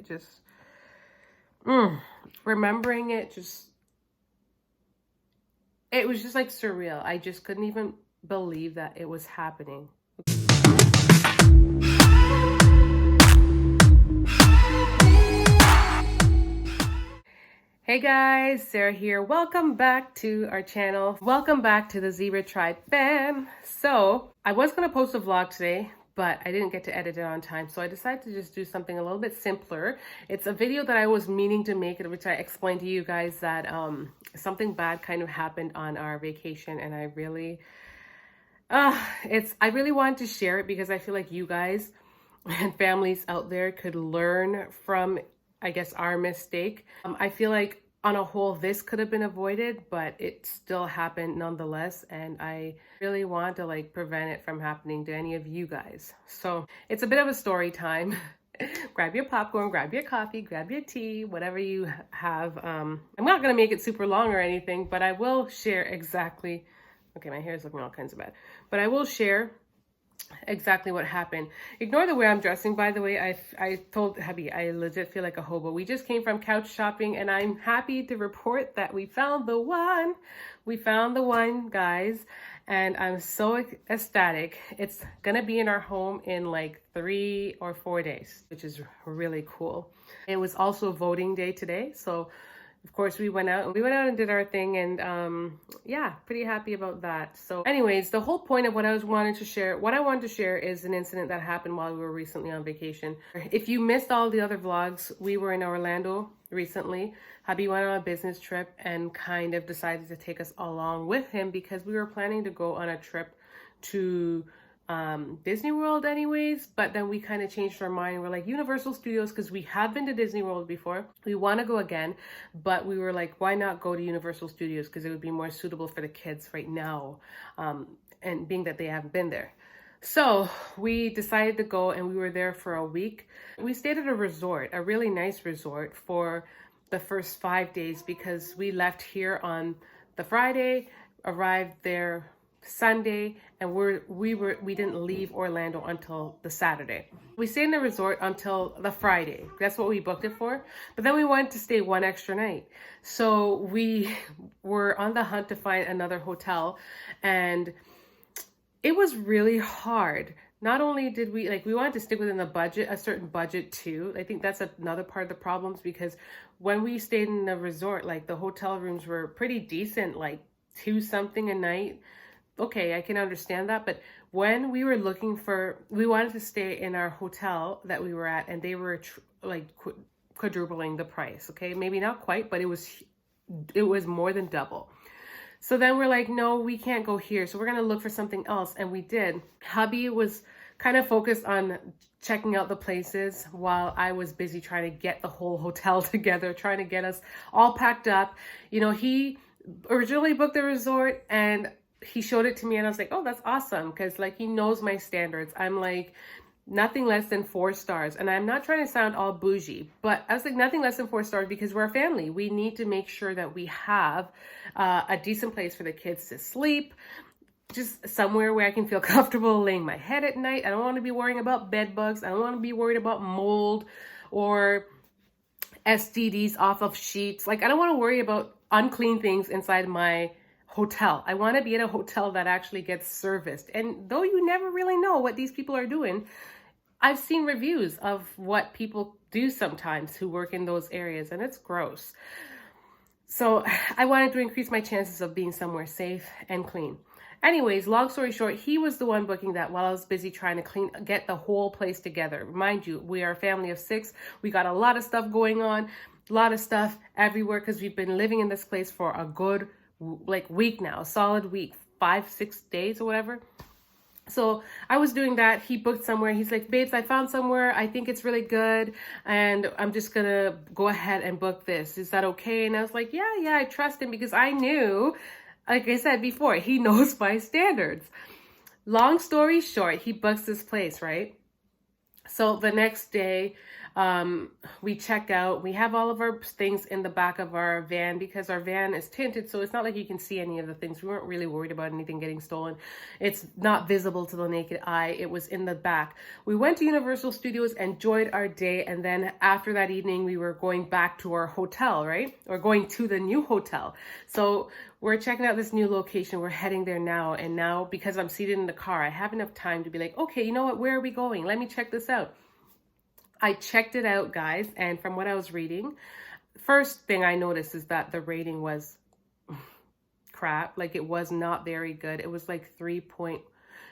It just, remembering it just, it was just like surreal. I just couldn't even believe that it was happening. Hey guys, Sarah here. Welcome back to our channel. Welcome back to the Zebra Tribe fam. So I was going to post a vlog today, but I didn't get to edit it on time. So I decided to just do something a little bit simpler. It's a video that I was meaning to make, which I explained to you guys that something bad kind of happened on our vacation. And I really, I really wanted to share it because I feel like you guys and families out there could learn from, I guess, our mistake. I feel like on a whole, this could have been avoided, but it still happened nonetheless. And I really want to prevent it from happening to any of you guys. So it's a bit of a story time. Grab your popcorn, grab your coffee, grab your tea, whatever you have. I'm not going to make it super long or anything, but I will share exactly. Okay, my hair is looking all kinds of bad, but I will share exactly what happened. Ignore the way I'm dressing, by the way. I told hubby I legit feel like a hobo. We just came from couch shopping and I'm happy to report that we found the one. We found the one, guys, and I'm so ecstatic. It's gonna be in our home in like 3 or 4 days, which is really cool. It was also voting day today, so of course, we went out and did our thing, and yeah, pretty happy about that. So anyways, the whole point of what I wanted to share is an incident that happened while we were recently on vacation. If you missed all the other vlogs, we were in Orlando recently. Hubby went on a business trip and kind of decided to take us along with him because we were planning to go on a trip to Disney World anyways, but then we kind of changed our mind. We're like, Universal Studios, because we have been to Disney World before. We want to go again, but we were like, why not go to Universal Studios, because it would be more suitable for the kids right now, and being that they haven't been there. So we decided to go, and we were there for a week. We stayed at a resort, a really nice resort, for the first 5 days, because we left here on the Friday, arrived there Sunday, and we didn't leave Orlando until the Saturday. We stayed in the resort until the Friday. That's what we booked it for. But then we wanted to stay one extra night. So we were on the hunt to find another hotel, and it was really hard. Not only did we wanted to stick within the budget, a certain budget too. I think that's another part of the problems, because when we stayed in the resort, the hotel rooms were pretty decent, like $2 something a night. Okay, I can understand that, but when we were we wanted to stay in our hotel that we were at, and they were quadrupling the price. Okay, maybe not quite, but it was more than double. So then we're like, no, we can't go here. So we're gonna look for something else, and we did. Hubby was kind of focused on checking out the places while I was busy trying to get the whole hotel together, trying to get us all packed up. You know, he originally booked the resort, and he showed it to me, and I was like, oh, that's awesome, because he knows my standards. I'm like nothing less than 4 stars, and I'm not trying to sound all bougie, but I was like nothing less than 4 stars, because we're a family. We need to make sure that we have a decent place for the kids to sleep, just somewhere where I can feel comfortable laying my head at night. I don't want to be worrying about bed bugs. I don't want to be worried about mold or STDs off of sheets. I don't want to worry about unclean things inside my hotel. I want to be at a hotel that actually gets serviced. And though you never really know what these people are doing, I've seen reviews of what people do sometimes who work in those areas, and it's gross. So I wanted to increase my chances of being somewhere safe and clean. Anyways, long story short, he was the one booking that while I was busy trying to get the whole place together. Mind you, we are a family of 6. We got a lot of stuff going on, a lot of stuff everywhere, because we've been living in this place for a good week now, a solid week, 5-6 days or whatever. So I was doing that. He booked somewhere. He's like, babes, I found somewhere. I think it's really good, and I'm just gonna go ahead and book this. Is that okay? And I was like, yeah, I trust him, because I knew, like I said before, he knows my standards. Long story short, he books this place, right? So the next day, We check out. We have all of our things in the back of our van because our van is tinted, so it's not like you can see any of the things. We weren't really worried about anything getting stolen. It's not visible to the naked eye. It was in the back. We went to Universal Studios, enjoyed our day, and then after that evening, we were going back to our hotel, right? Or going to the new hotel. So we're checking out this new location. We're heading there now. And now, because I'm seated in the car, I have enough time to be like, okay, you know what? Where are we going? Let me check this out. I checked it out, guys, and from what I was reading, first thing I noticed is that the rating was crap. Like, it was not very good. It was like 2.8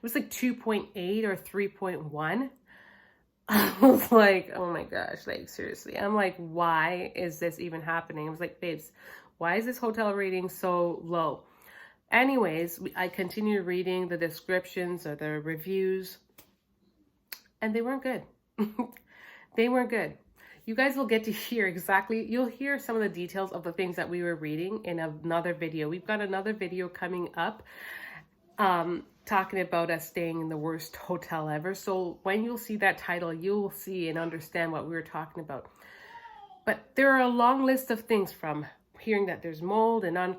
or 3.1. I was like, oh my gosh, like, seriously. I'm like, why is this even happening? I was like, babes, why is this hotel rating so low? Anyways, I continued reading the descriptions or the reviews, and they weren't good. They weren't good. You guys will get to hear exactly, you'll hear some of the details of the things that we were reading in another video. We've got another video coming up talking about us staying in the worst hotel ever. So when you'll see that title, you'll see and understand what we were talking about. But there are a long list of things, from hearing that there's mold and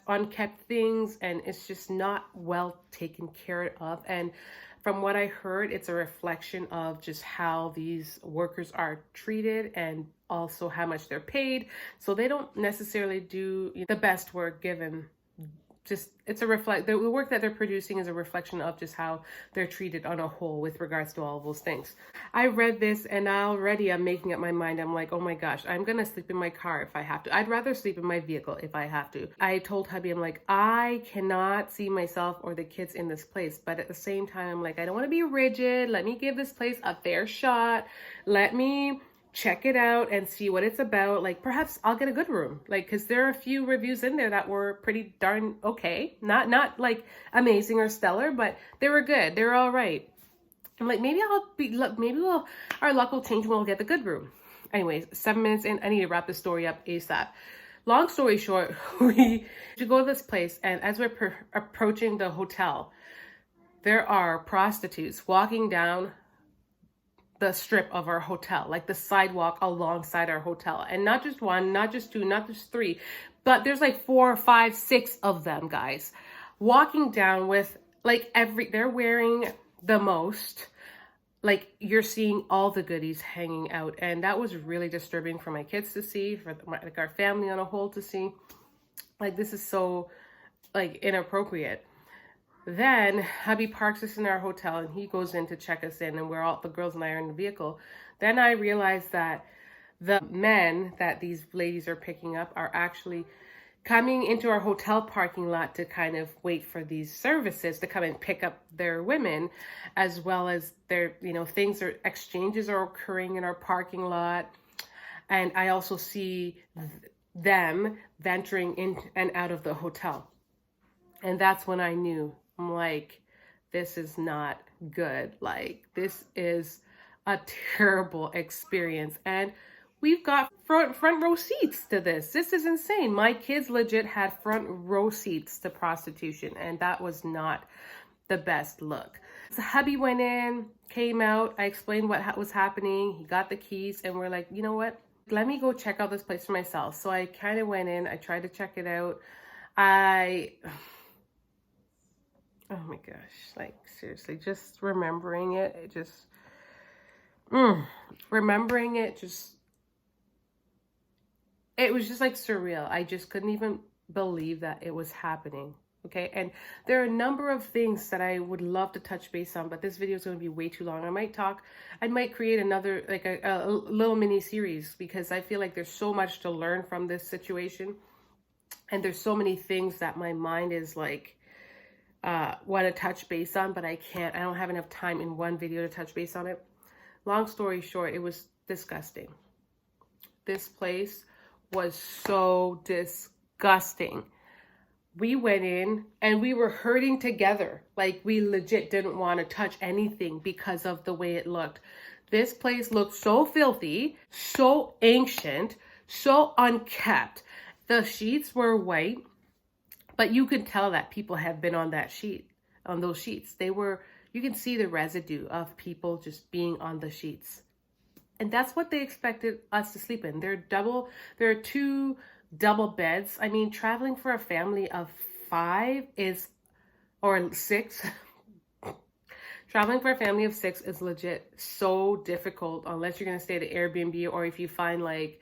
unkept things, and it's just not well taken care of. And from what I heard, it's a reflection of just how these workers are treated and also how much they're paid. So they don't necessarily do the best work given. Just, it's a the work that they're producing is a reflection of just how they're treated on a whole with regards to all of those things. I read this and already I'm making up my mind. I'm like, oh my gosh, I'm gonna sleep in my car if I have to. I'd rather sleep in my vehicle if I have to. I told hubby, I'm like, I cannot see myself or the kids in this place, but at the same time, I'm like, I don't want to be rigid. Let me give this place a fair shot. Let me check it out and see what it's about. Like, perhaps I'll get a good room, like, because there are a few reviews in there that were pretty darn okay, not like amazing or stellar, but they were good. They were all right. I'm like, maybe our luck will change and we'll get the good room. Anyways, 7 minutes in, I need to wrap the story up ASAP. Long story short, we go to this place, and as we're approaching the hotel, there are prostitutes walking down the strip of our hotel, like the sidewalk alongside our hotel. And not just one, not just two, not just three, but there's like 4, 5, 6 of them, guys, walking down with like they're wearing the most, like, you're seeing all the goodies hanging out. And that was really disturbing for my kids to see, for like our family on a whole to see. Like, this is so like inappropriate. Then hubby parks us in our hotel and he goes in to check us in, and the girls and I are in the vehicle. Then I realized that the men that these ladies are picking up are actually coming into our hotel parking lot to kind of wait for these services to come and pick up their women, as well as their, exchanges are occurring in our parking lot. And I also see them venturing in and out of the hotel. And that's when I knew, I'm like, this is not good. Like, this is a terrible experience. And we've got front row seats to this. This is insane. My kids legit had front row seats to prostitution, and that was not the best look. So hubby went in, came out. I explained what was happening. He got the keys, and we're like, you know what? Let me go check out this place for myself. So I kind of went in. I tried to check it out. Oh my gosh, like, seriously, just remembering it was just like surreal. I just couldn't even believe that it was happening. Okay, and there are a number of things that I would love to touch base on, but this video is going to be way too long. I might create another, like a little mini series, because I feel like there's so much to learn from this situation, and there's so many things that my mind is like, want to touch base on, but I can't. I don't have enough time in one video to touch base on it. Long story short, it was disgusting. This place was so disgusting. We went in and we were hurting together. Like, we legit didn't want to touch anything because of the way it looked. This place looked so filthy, so ancient, so unkept. The sheets were white, but you could tell that people have been on those sheets. You can see the residue of people just being on the sheets. And that's what they expected us to sleep in. There are two double beds. I mean, traveling for a family of 5 is, or 6, traveling for a family of 6 is legit so difficult unless you're going to stay at an Airbnb, or if you find like,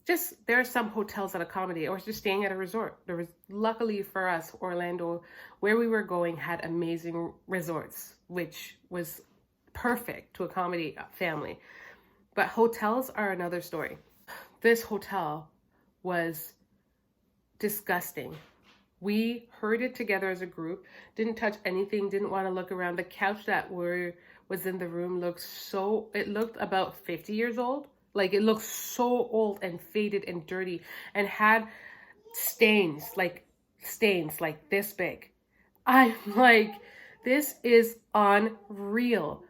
just, there are some hotels that accommodate, or just staying at a resort. There was, luckily for us, Orlando, where we were going, had amazing resorts, which was perfect to accommodate a family. But hotels are another story. This hotel was disgusting. We herded together as a group, didn't touch anything, didn't want to look around. The couch that was in the room it looked about 50 years old. Like, it looked so old and faded and dirty, and had stains like this big. I'm like, this is unreal.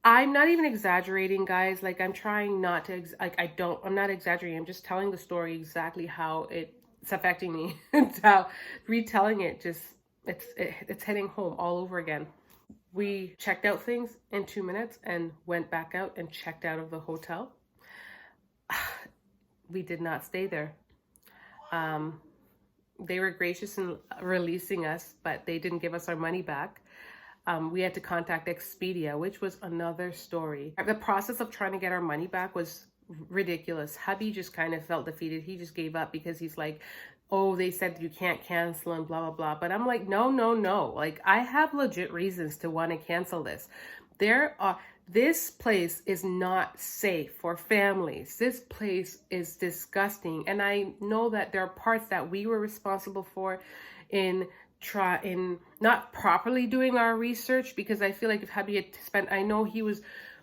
I'm not even exaggerating, guys. Like, I'm trying not to, I'm not exaggerating. I'm just telling the story exactly how it's affecting me. It's how retelling it it's hitting home all over again. We checked out things in 2 minutes and went back out and checked out of the hotel. We did not stay there. They were gracious in releasing us, but they didn't give us our money back. We had to contact Expedia, which was another story. The process of trying to get our money back was ridiculous. Hubby just kind of felt defeated. He just gave up because he's like, oh, they said you can't cancel and blah, blah, blah. But I'm like, no. Like, I have legit reasons to want to cancel this. This place is not safe for families. This place is disgusting. And I know that there are parts that we were responsible for in not properly doing our research, because I feel like if hubby had spent, I know he was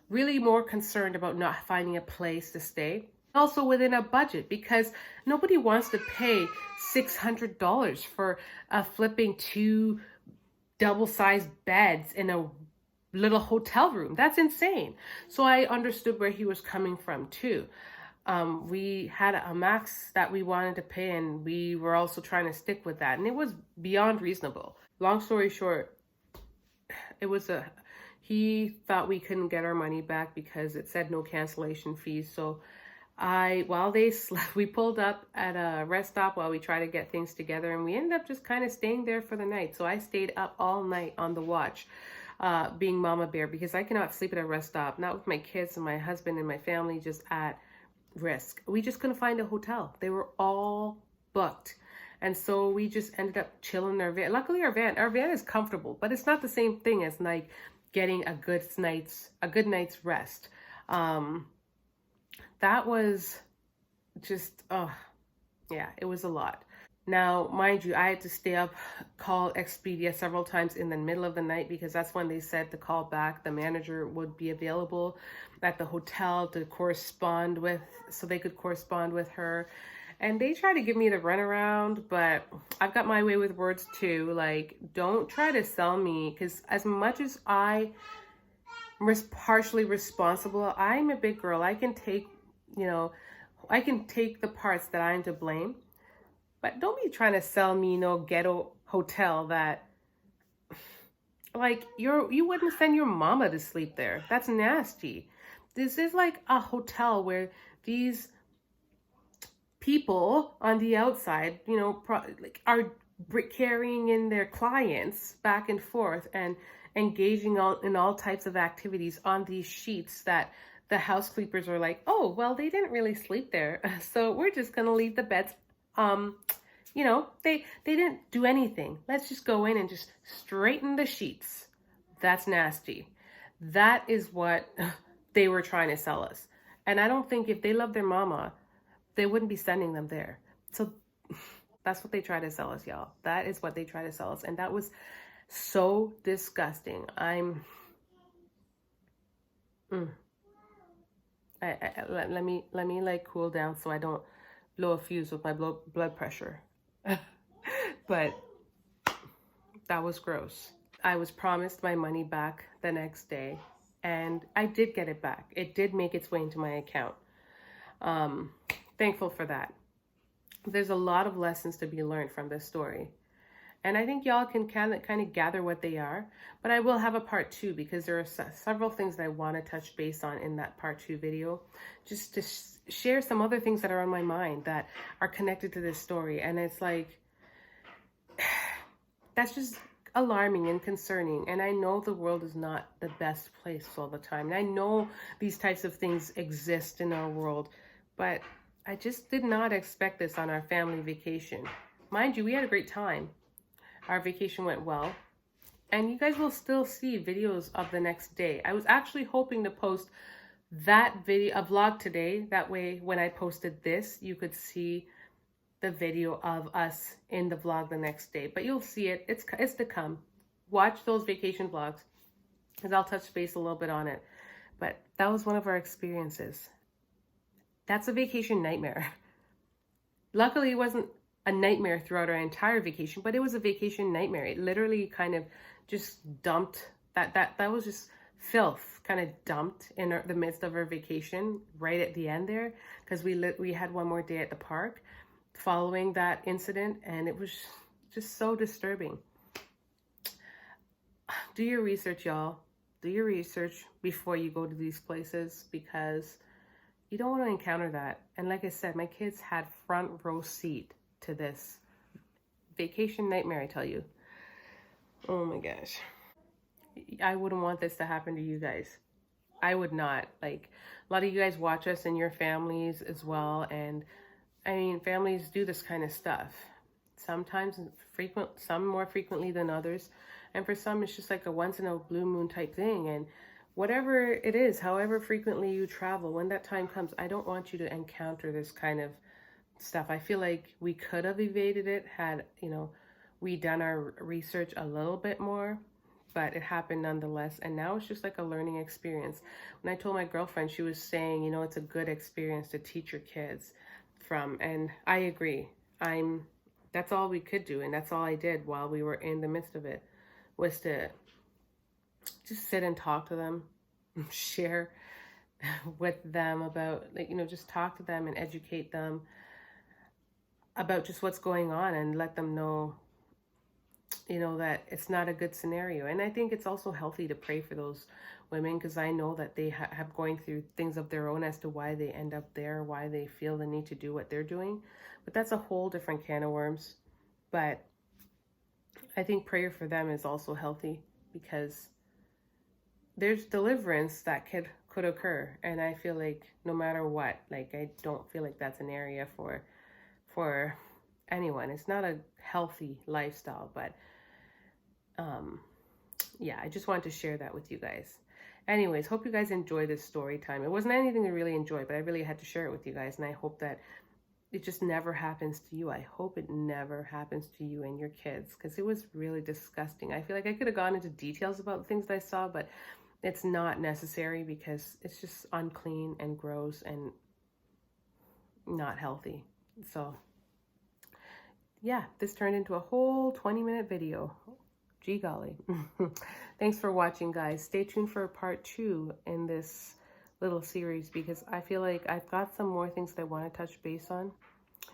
really more concerned about not finding a place to stay. Also within a budget, because nobody wants to pay $600 for a flipping 2 double-sized beds in a little hotel room. That's insane. So I understood where he was coming from too. We had a max that we wanted to pay, and we were also trying to stick with that, and it was beyond reasonable. Long story short, he thought we couldn't get our money back because it said no cancellation fees. So while they slept, we pulled up at a rest stop while we tried to get things together, and we ended up just kind of staying there for the night. So I stayed up all night on the watch, being mama bear, because I cannot sleep at a rest stop, not with my kids and my husband and my family just at risk. We just couldn't find a hotel. They were all booked. And so we just ended up chilling in our van. Luckily, our van is comfortable, but it's not the same thing as like getting a good night's rest. That was just, yeah, it was a lot. Now, mind you, I had to stay up, call Expedia several times in the middle of the night, because that's when they said to call back. The manager would be available at the hotel to correspond with, so they could correspond with her. And they tried to give me the runaround, but I've got my way with words too. Like, don't try to sell me, because as much as I was partially responsible, I'm a big girl. I can take, I can take the parts that I'm to blame. But don't be trying to sell me no ghetto hotel that, like, you wouldn't send your mama to sleep there. That's nasty. This is like a hotel where these people on the outside, are carrying in their clients back and forth and engaging in all types of activities on these sheets that the housekeepers are like, oh, well, they didn't really sleep there, so we're just going to leave the beds. They didn't do anything. Let's just go in and just straighten the sheets. That's nasty. That is what they were trying to sell us. And I don't think if they love their mama, they wouldn't be sending them there. So that's what they try to sell us, y'all. That is what they try to sell us. And that was so disgusting. Let me like cool down so I don't blow a fuse with my blood pressure. But that was gross. I was promised my money back the next day, and I did get it back. It did make its way into my account. Thankful for that. There's a lot of lessons to be learned from this story. And I think y'all can kind of gather what they are. But I will have a part 2 because there are several things that I want to touch base on in that part 2 video. Just to share some other things that are on my mind that are connected to this story. And it's like, that's just alarming and concerning. And I know the world is not the best place all the time. And I know these types of things exist in our world. But I just did not expect this on our family vacation. Mind you, we had a great time. Our vacation went well. And you guys will still see videos of the next day. I was actually hoping to post that video, a vlog today. That way, when I posted this, you could see the video of us in the vlog the next day. But you'll see it. It's to come. Watch those vacation vlogs, because I'll touch base a little bit on it. But that was one of our experiences. That's a vacation nightmare. Luckily, it wasn't a nightmare throughout our entire vacation, but it was a vacation nightmare. It literally kind of just dumped, that was just filth kind of dumped in the midst of our vacation right at the end there, because we had one more day at the park following that incident, and it was just so disturbing. Do your research, y'all. Do your research before you go to these places, because you don't want to encounter that. And like I said, my kids had front row seat to this vacation nightmare, I tell you. Oh my gosh. I wouldn't want this to happen to you guys. I would not. Like, a lot of you guys watch us and your families as well. And I mean, families do this kind of stuff. Sometimes some more frequently than others. And for some, it's just like a once in a blue moon type thing. And whatever it is, however frequently you travel, when that time comes, I don't want you to encounter this kind of stuff. I feel like we could have evaded it had, we done our research a little bit more, but it happened nonetheless. And now it's just like a learning experience. When I told my girlfriend, she was saying, it's a good experience to teach your kids from. And I agree. That's all we could do. And that's all I did while we were in the midst of it, was to just sit and talk to them, share with them about, just talk to them and educate them about just what's going on, and let them know, that it's not a good scenario. And I think it's also healthy to pray for those women, because I know that they have going through things of their own as to why they end up there, why they feel the need to do what they're doing. But that's a whole different can of worms. But I think prayer for them is also healthy, because there's deliverance that could occur. And I feel like no matter what, I don't feel like that's an area for anyone. It's not a healthy lifestyle, but yeah, I just wanted to share that with you guys. Anyways, hope you guys enjoy this story time. It wasn't anything to really enjoy, but I really had to share it with you guys, and I hope that it just never happens to you. I hope it never happens to you and your kids, because it was really disgusting. I feel like I could have gone into details about things that I saw, but it's not necessary, because it's just unclean and gross and not healthy. So yeah, this turned into a whole 20-minute video. Gee golly. Thanks for watching, guys. Stay tuned for part 2 in this little series, because I feel like I've got some more things that I want to touch base on.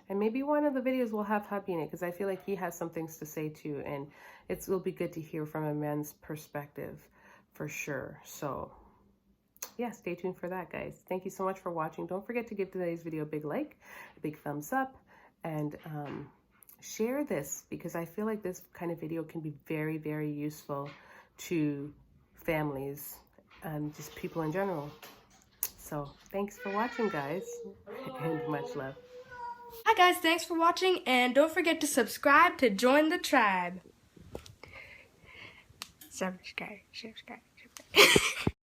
And maybe one of the videos will have hubby in it, because I feel like he has some things to say too. And it will be good to hear from a man's perspective for sure. So yeah, stay tuned for that, guys. Thank you so much for watching. Don't forget to give today's video a big like, a big thumbs up, and share this, because I feel like this kind of video can be very, very useful to families and just people in general. So thanks for watching, guys, and much love. Hi guys, thanks for watching, and don't forget to subscribe to join the tribe. Subscribe.